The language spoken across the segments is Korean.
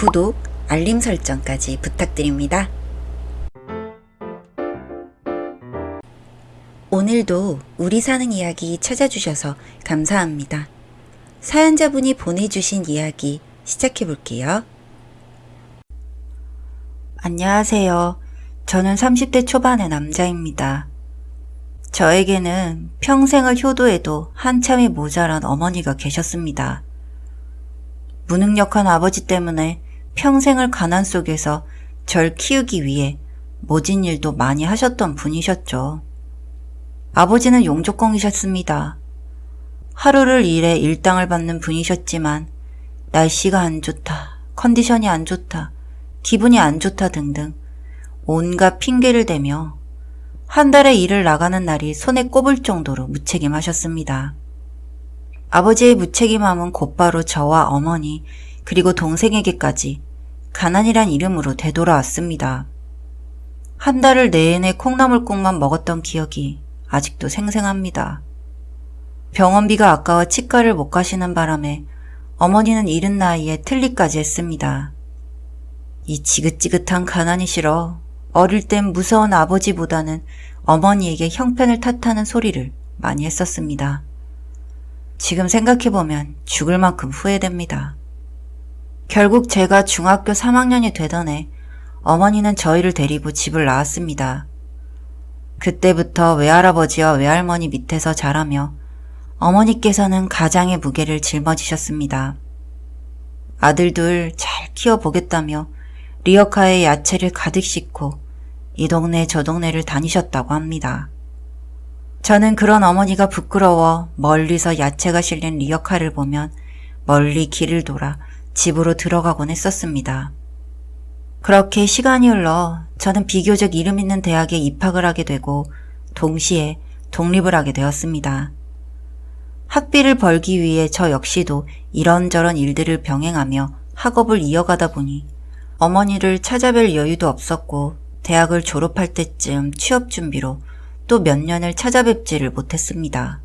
구독, 알림 설정까지 부탁드립니다. 오늘도 우리 사는 이야기 찾아주셔서 감사합니다. 사연자분이 보내주신 이야기 시작해볼게요. 안녕하세요. 저는 30대 초반의 남자입니다. 저에게는 평생을 효도해도 한참이 모자란 어머니가 계셨습니다. 무능력한 아버지 때문에 평생을 가난 속에서 절 키우기 위해 모진 일도 많이 하셨던 분이셨죠. 아버지는 용조공이셨습니다. 하루를 일해 일당을 받는 분이셨지만 날씨가 안 좋다, 컨디션이 안 좋다, 기분이 안 좋다 등등 온갖 핑계를 대며 한 달에 일을 나가는 날이 손에 꼽을 정도로 무책임하셨습니다. 아버지의 무책임함은 곧바로 저와 어머니 그리고 동생에게까지 가난이란 이름으로 되돌아왔습니다. 한 달을 내내 콩나물국만 먹었던 기억이 아직도 생생합니다. 병원비가 아까워 치과를 못 가시는 바람에 어머니는 이른 나이에 틀니까지 했습니다. 이 지긋지긋한 가난이 싫어 어릴 땐 무서운 아버지보다는 어머니에게 형편을 탓하는 소리를 많이 했었습니다. 지금 생각해보면 죽을 만큼 후회됩니다. 결국 제가 중학교 3학년이 되던 해 어머니는 저희를 데리고 집을 나왔습니다. 그때부터 외할아버지와 외할머니 밑에서 자라며 어머니께서는 가장의 무게를 짊어지셨습니다. 아들들 잘 키워보겠다며 리어카에 야채를 가득 싣고 이 동네 저 동네를 다니셨다고 합니다. 저는 그런 어머니가 부끄러워 멀리서 야채가 실린 리어카를 보면 멀리 길을 돌아 집으로 들어가곤 했었습니다. 그렇게 시간이 흘러 저는 비교적 이름 있는 대학에 입학을 하게 되고 동시에 독립을 하게 되었습니다. 학비를 벌기 위해 저 역시도 이런저런 일들을 병행하며 학업을 이어가다 보니 어머니를 찾아뵐 여유도 없었고 대학을 졸업할 때쯤 취업 준비로 또 몇 년을 찾아뵙지를 못했습니다.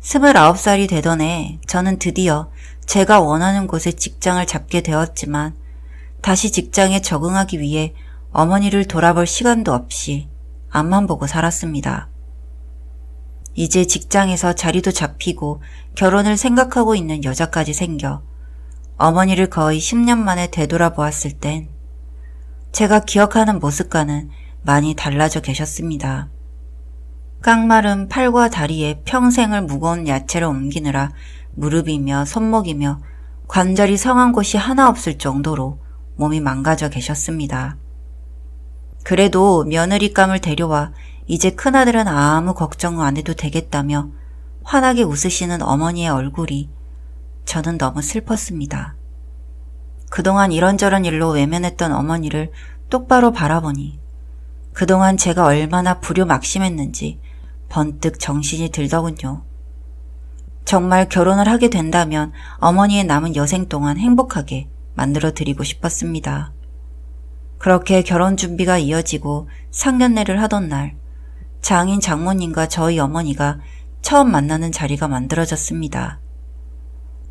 29살이 되던 해 저는 드디어 제가 원하는 곳에 직장을 잡게 되었지만 다시 직장에 적응하기 위해 어머니를 돌아볼 시간도 없이 앞만 보고 살았습니다. 이제 직장에서 자리도 잡히고 결혼을 생각하고 있는 여자까지 생겨 어머니를 거의 10년 만에 되돌아보았을 땐 제가 기억하는 모습과는 많이 달라져 계셨습니다. 깡마른 팔과 다리에 평생을 무거운 야채를 옮기느라 무릎이며 손목이며 관절이 성한 곳이 하나 없을 정도로 몸이 망가져 계셨습니다. 그래도 며느리감을 데려와 이제 큰아들은 아무 걱정 안 해도 되겠다며 환하게 웃으시는 어머니의 얼굴이 저는 너무 슬펐습니다. 그동안 이런저런 일로 외면했던 어머니를 똑바로 바라보니 그동안 제가 얼마나 불효막심했는지 번뜩 정신이 들더군요. 정말 결혼을 하게 된다면 어머니의 남은 여생 동안 행복하게 만들어드리고 싶었습니다. 그렇게 결혼 준비가 이어지고 상견례를 하던 날 장인 장모님과 저희 어머니가 처음 만나는 자리가 만들어졌습니다.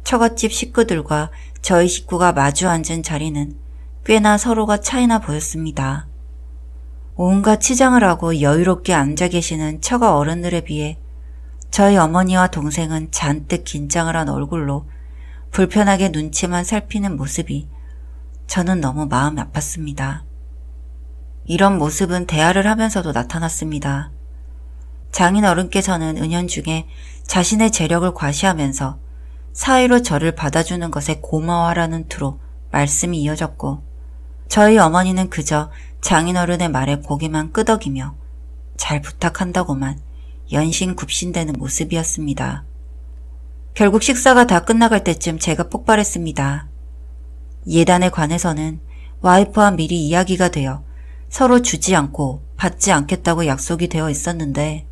처갓집 식구들과 저희 식구가 마주 앉은 자리는 꽤나 서로가 차이나 보였습니다. 온갖 치장을 하고 여유롭게 앉아 계시는 처가 어른들에 비해 저희 어머니와 동생은 잔뜩 긴장을 한 얼굴로 불편하게 눈치만 살피는 모습이 저는 너무 마음이 아팠습니다. 이런 모습은 대화를 하면서도 나타났습니다. 장인 어른께서는 은연중에 자신의 재력을 과시하면서 사위로 저를 받아주는 것에 고마워하라는 투로 말씀이 이어졌고 저희 어머니는 그저 장인어른의 말에 고개만 끄덕이며 잘 부탁한다고만 연신굽신대는 모습이었습니다. 결국 식사가 다 끝나갈 때쯤 제가 폭발했습니다. 예단에 관해서는 와이프와 미리 이야기가 되어 서로 주지 않고 받지 않겠다고 약속이 되어 있었는데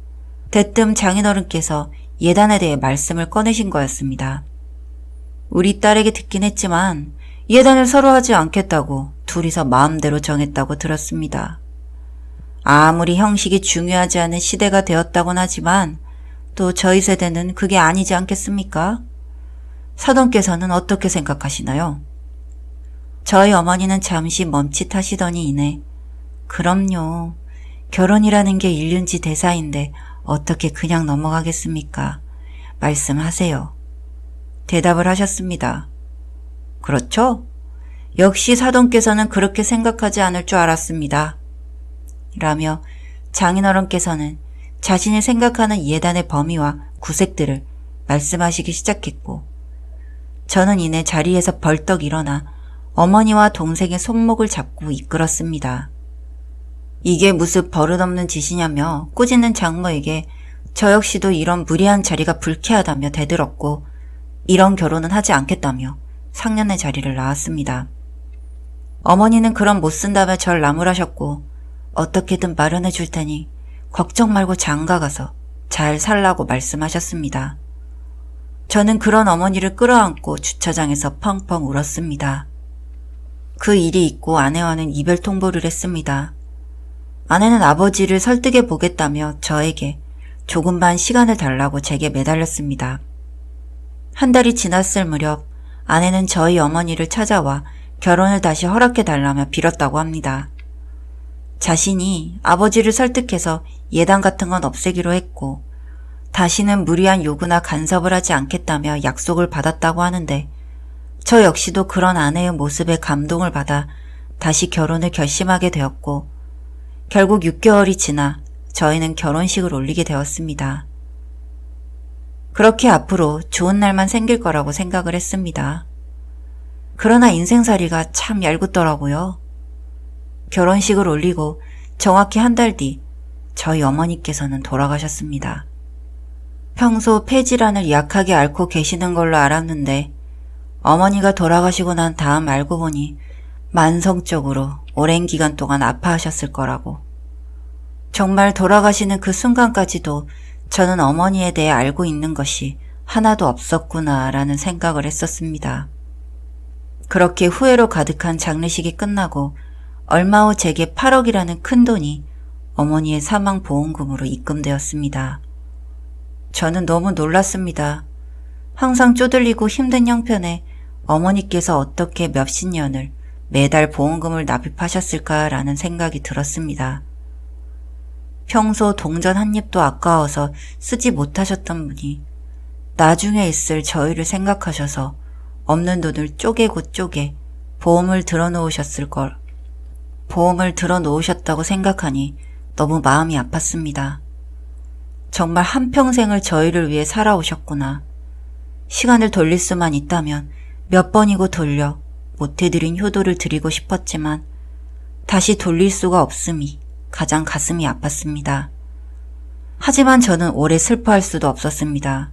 대뜸 장인어른께서 예단에 대해 말씀을 꺼내신 거였습니다. 우리 딸에게 듣긴 했지만 예단을 서로 하지 않겠다고 둘이서 마음대로 정했다고 들었습니다. 아무리 형식이 중요하지 않은 시대가 되었다곤 하지만 또 저희 세대는 그게 아니지 않겠습니까? 사돈께서는 어떻게 생각하시나요? 저희 어머니는 잠시 멈칫하시더니 이내 그럼요. 결혼이라는 게 일륜지 대사인데 어떻게 그냥 넘어가겠습니까? 말씀하세요. 대답을 하셨습니다. 그렇죠? 역시 사돈께서는 그렇게 생각하지 않을 줄 알았습니다. 라며 장인어른께서는 자신이 생각하는 예단의 범위와 구색들을 말씀하시기 시작했고 저는 이내 자리에서 벌떡 일어나 어머니와 동생의 손목을 잡고 이끌었습니다. 이게 무슨 버릇없는 짓이냐며 꾸짖는 장모에게 저 역시도 이런 무례한 자리가 불쾌하다며 대들었고 이런 결혼은 하지 않겠다며 상년의 자리를 나왔습니다. 어머니는 그럼 못 쓴다며 절 나무라셨고 어떻게든 마련해 줄 테니 걱정 말고 장가가서 잘 살라고 말씀하셨습니다. 저는 그런 어머니를 끌어안고 주차장에서 펑펑 울었습니다. 그 일이 있고 아내와는 이별 통보를 했습니다. 아내는 아버지를 설득해 보겠다며 저에게 조금만 시간을 달라고 제게 매달렸습니다. 한 달이 지났을 무렵 아내는 저희 어머니를 찾아와 결혼을 다시 허락해 달라며 빌었다고 합니다. 자신이 아버지를 설득해서 예단 같은 건 없애기로 했고 다시는 무리한 요구나 간섭을 하지 않겠다며 약속을 받았다고 하는데 저 역시도 그런 아내의 모습에 감동을 받아 다시 결혼을 결심하게 되었고 결국 6개월이 지나 저희는 결혼식을 올리게 되었습니다. 그렇게 앞으로 좋은 날만 생길 거라고 생각을 했습니다. 그러나 인생살이가 참 얄궂더라고요. 결혼식을 올리고 정확히 한 달 뒤 저희 어머니께서는 돌아가셨습니다. 평소 폐질환을 약하게 앓고 계시는 걸로 알았는데 어머니가 돌아가시고 난 다음 알고 보니 만성적으로 오랜 기간 동안 아파하셨을 거라고. 정말 돌아가시는 그 순간까지도 저는 어머니에 대해 알고 있는 것이 하나도 없었구나라는 생각을 했었습니다. 그렇게 후회로 가득한 장례식이 끝나고 얼마 후 제게 8억이라는 큰 돈이 어머니의 사망보험금으로 입금되었습니다. 저는 너무 놀랐습니다. 항상 쪼들리고 힘든 형편에 어머니께서 어떻게 몇십 년을 매달 보험금을 납입하셨을까라는 생각이 들었습니다. 평소 동전 한 입도 아까워서 쓰지 못하셨던 분이 나중에 있을 저희를 생각하셔서 없는 돈을 쪼개고 쪼개 보험을 들어놓으셨다고 생각하니 너무 마음이 아팠습니다. 정말 한평생을 저희를 위해 살아오셨구나. 시간을 돌릴 수만 있다면 몇 번이고 돌려 못해드린 효도를 드리고 싶었지만 다시 돌릴 수가 없음이 가장 가슴이 아팠습니다. 하지만 저는 오래 슬퍼할 수도 없었습니다.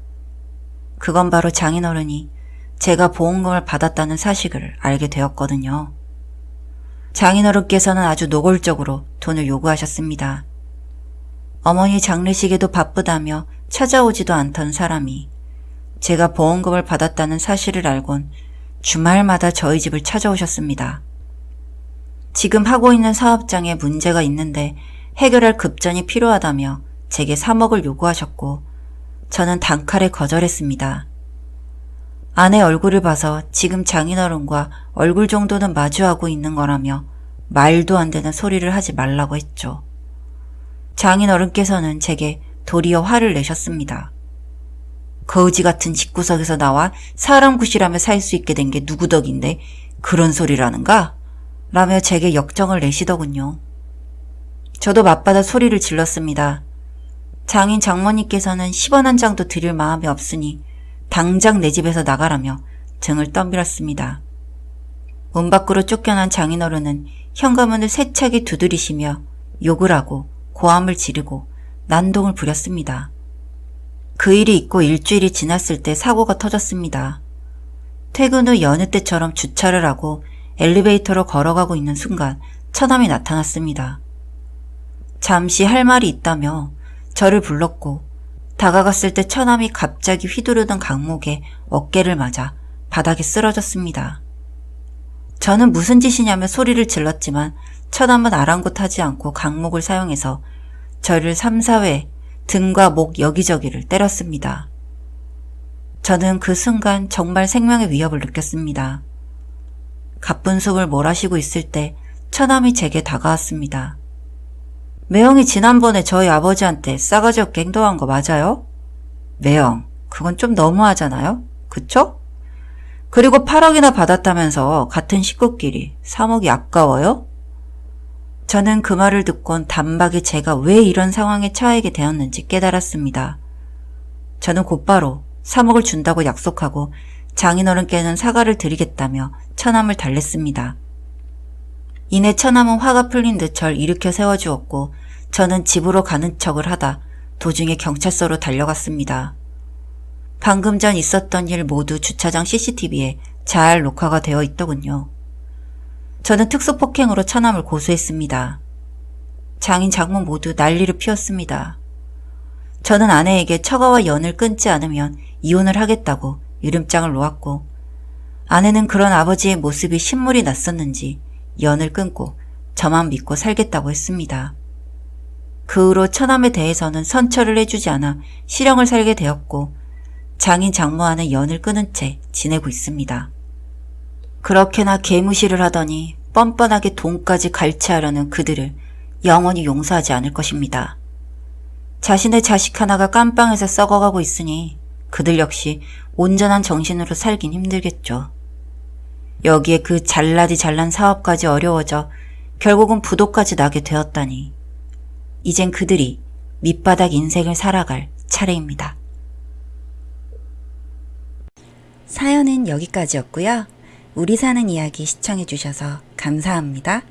그건 바로 장인어른이 제가 보험금을 받았다는 사실을 알게 되었거든요. 장인어른께서는 아주 노골적으로 돈을 요구하셨습니다. 어머니 장례식에도 바쁘다며 찾아오지도 않던 사람이 제가 보험금을 받았다는 사실을 알곤 주말마다 저희 집을 찾아오셨습니다. 지금 하고 있는 사업장에 문제가 있는데 해결할 급전이 필요하다며 제게 3억을 요구하셨고 저는 단칼에 거절했습니다. 아내 얼굴을 봐서 지금 장인어른과 얼굴 정도는 마주하고 있는 거라며 말도 안 되는 소리를 하지 말라고 했죠. 장인어른께서는 제게 도리어 화를 내셨습니다. 거지 같은 집구석에서 나와 사람 굿이라며 살 수 있게 된 게 누구 덕인데 그런 소리라는가? 라며 제게 역정을 내시더군요. 저도 맞받아 소리를 질렀습니다. 장인 장모님께서는 10원 한 장도 드릴 마음이 없으니 당장 내 집에서 나가라며 등을 떠밀었습니다. 문 밖으로 쫓겨난 장인어른은 현관문을 세차게 두드리시며 욕을 하고 고함을 지르고 난동을 부렸습니다. 그 일이 있고 일주일이 지났을 때 사고가 터졌습니다. 퇴근 후 여느 때처럼 주차를 하고 엘리베이터로 걸어가고 있는 순간 처남이 나타났습니다. 잠시 할 말이 있다며 저를 불렀고 다가갔을 때 처남이 갑자기 휘두르던 강목에 어깨를 맞아 바닥에 쓰러졌습니다. 저는 무슨 짓이냐며 소리를 질렀지만 처남은 아랑곳하지 않고 강목을 사용해서 저를 3, 4회 등과 목 여기저기를 때렸습니다. 저는 그 순간 정말 생명의 위협을 느꼈습니다. 가쁜 숨을 몰아쉬고 있을 때 처남이 제게 다가왔습니다. 매형이 지난번에 저희 아버지한테 싸가지 없게 행동한 거 맞아요? 매형, 그건 좀 너무하잖아요? 그쵸? 그리고 8억이나 받았다면서 같은 식구끼리 3억이 아까워요? 저는 그 말을 듣곤 단박에 제가 왜 이런 상황에 처하게 되었는지 깨달았습니다. 저는 곧바로 3억을 준다고 약속하고 장인어른께는 사과를 드리겠다며 처남을 달랬습니다. 이내 처남은 화가 풀린 듯 절 일으켜 세워주었고 저는 집으로 가는 척을 하다 도중에 경찰서로 달려갔습니다. 방금 전 있었던 일 모두 주차장 CCTV에 잘 녹화가 되어 있더군요. 저는 특수폭행으로 처남을 고소했습니다. 장인 장모 모두 난리를 피웠습니다. 저는 아내에게 처가와 연을 끊지 않으면 이혼을 하겠다고 이름장을 놓았고 아내는 그런 아버지의 모습이 신물이 났었는지 연을 끊고 저만 믿고 살겠다고 했습니다. 그 후로 처남에 대해서는 선처를 해주지 않아 실형을 살게 되었고 장인 장모와는 연을 끊은 채 지내고 있습니다. 그렇게나 개무시를 하더니 뻔뻔하게 돈까지 갈취하려는 그들을 영원히 용서하지 않을 것입니다. 자신의 자식 하나가 깜빵에서 썩어가고 있으니 그들 역시 온전한 정신으로 살긴 힘들겠죠. 여기에 그 잘나디 잘난 사업까지 어려워져 결국은 부도까지 나게 되었다니 이젠 그들이 밑바닥 인생을 살아갈 차례입니다. 사연은 여기까지였고요. 우리 사는 이야기 시청해주셔서 감사합니다.